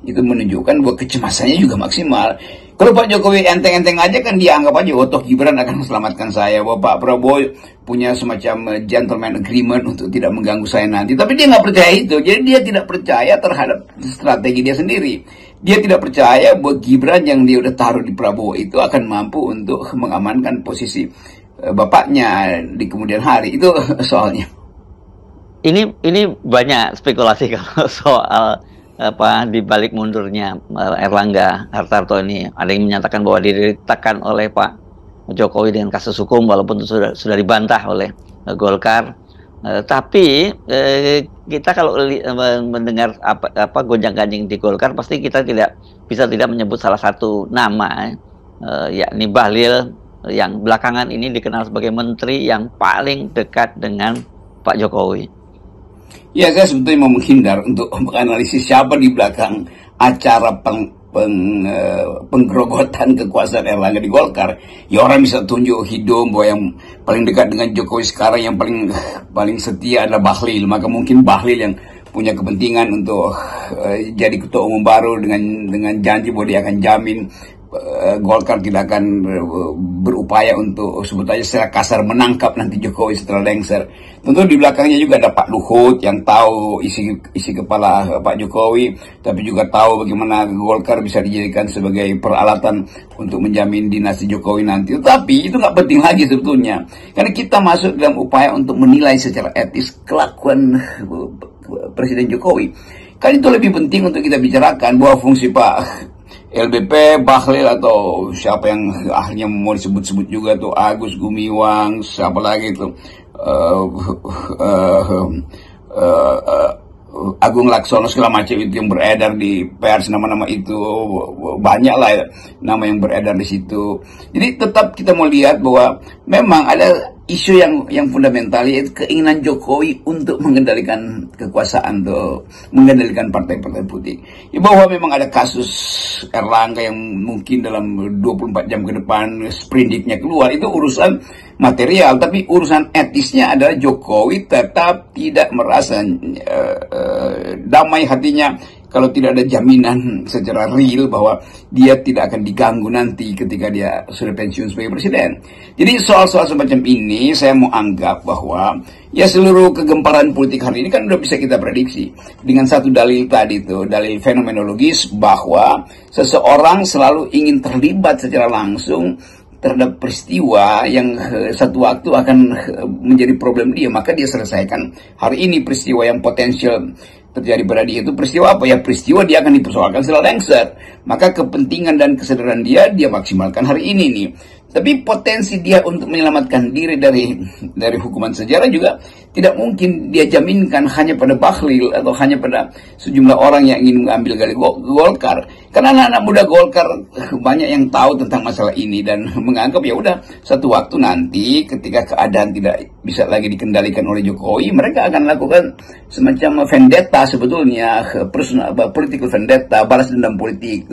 itu menunjukkan bahwa kecemasannya juga maksimal. Kalau Pak Jokowi enteng-enteng aja kan dia anggap aja, oh toh Gibran akan selamatkan saya, bahwa Pak Prabowo punya semacam gentleman agreement untuk tidak mengganggu saya nanti. Tapi dia nggak percaya itu, jadi dia tidak percaya terhadap strategi dia sendiri. Dia tidak percaya bahwa Gibran yang dia udah taruh di Prabowo itu akan mampu untuk mengamankan posisi bapaknya di kemudian hari. Itu soalnya. Ini banyak spekulasi kalau soal di balik mundurnya Erlangga Hartarto ini. Ada yang menyatakan bahwa dia ditekan oleh Pak Jokowi dengan kasus hukum, walaupun itu sudah dibantah oleh Golkar. Tapi kita kalau mendengar apa gonjang-ganjing di Golkar, pasti kita tidak menyebut salah satu nama, yakni Bahlil, yang belakangan ini dikenal sebagai menteri yang paling dekat dengan Pak Jokowi. Ya, saya sebetulnya mau menghindar untuk menganalisis siapa di belakang acara penggerogotan kekuasaan Erlangga di Golkar. Ya, orang bisa tunjuk hidung bahwa yang paling dekat dengan Jokowi sekarang, yang paling setia adalah Bahlil. Maka mungkin Bahlil yang punya kepentingan untuk jadi ketua umum baru dengan janji bahwa dia akan jamin Golkar tidak akan berupaya untuk sebetulnya secara kasar menangkap nanti Jokowi setelah lengser. Tentu di belakangnya juga ada Pak Luhut yang tahu isi kepala Pak Jokowi, tapi juga tahu bagaimana Golkar bisa dijadikan sebagai peralatan untuk menjamin dinasti Jokowi nanti. Tapi itu nggak penting lagi sebetulnya, karena kita masuk dalam upaya untuk menilai secara etis kelakuan Presiden Jokowi. Kan itu lebih penting untuk kita bicarakan bahwa fungsi Pak LBP, Bahlil, atau siapa yang akhirnya mau disebut-sebut juga tuh, Agus Gumiwang, siapa lagi tuh, Agung Laksono, segala macam itu yang beredar di pers, nama-nama itu banyak lah ya, nama yang beredar di situ. Jadi tetap kita mau lihat bahwa memang ada isu yang fundamental, yaitu keinginan Jokowi untuk mengendalikan kekuasaan, untuk mengendalikan partai-partai politik. Ya, bahwa memang ada kasus Erlangga yang mungkin dalam 24 jam ke depan sprindiknya keluar, itu urusan material, tapi urusan etisnya adalah Jokowi tetap tidak merasa damai hatinya kalau tidak ada jaminan secara real bahwa dia tidak akan diganggu nanti ketika dia sudah pensiun sebagai presiden. Jadi soal-soal semacam ini saya mau anggap bahwa ya seluruh kegemparan politik hari ini kan udah bisa kita prediksi dengan satu dalil tadi itu, dalil fenomenologis bahwa seseorang selalu ingin terlibat secara langsung terhadap peristiwa yang satu waktu akan menjadi problem dia, maka dia selesaikan hari ini peristiwa yang potensial terjadi pada dia. Itu peristiwa apa ya? Peristiwa dia akan dipersoalkan setelah lengser, maka kepentingan dan kesadaran dia maksimalkan hari ini nih. Tapi potensi dia untuk menyelamatkan diri dari hukuman sejarah juga tidak mungkin dia jaminkan hanya pada Bahlil atau hanya pada sejumlah orang yang ingin mengambil gali Golkar. Karena anak-anak muda Golkar banyak yang tahu tentang masalah ini dan menganggap ya udah satu waktu nanti ketika keadaan tidak bisa lagi dikendalikan oleh Jokowi, mereka akan lakukan semacam vendetta sebetulnya, personal political vendetta, balas dendam politik.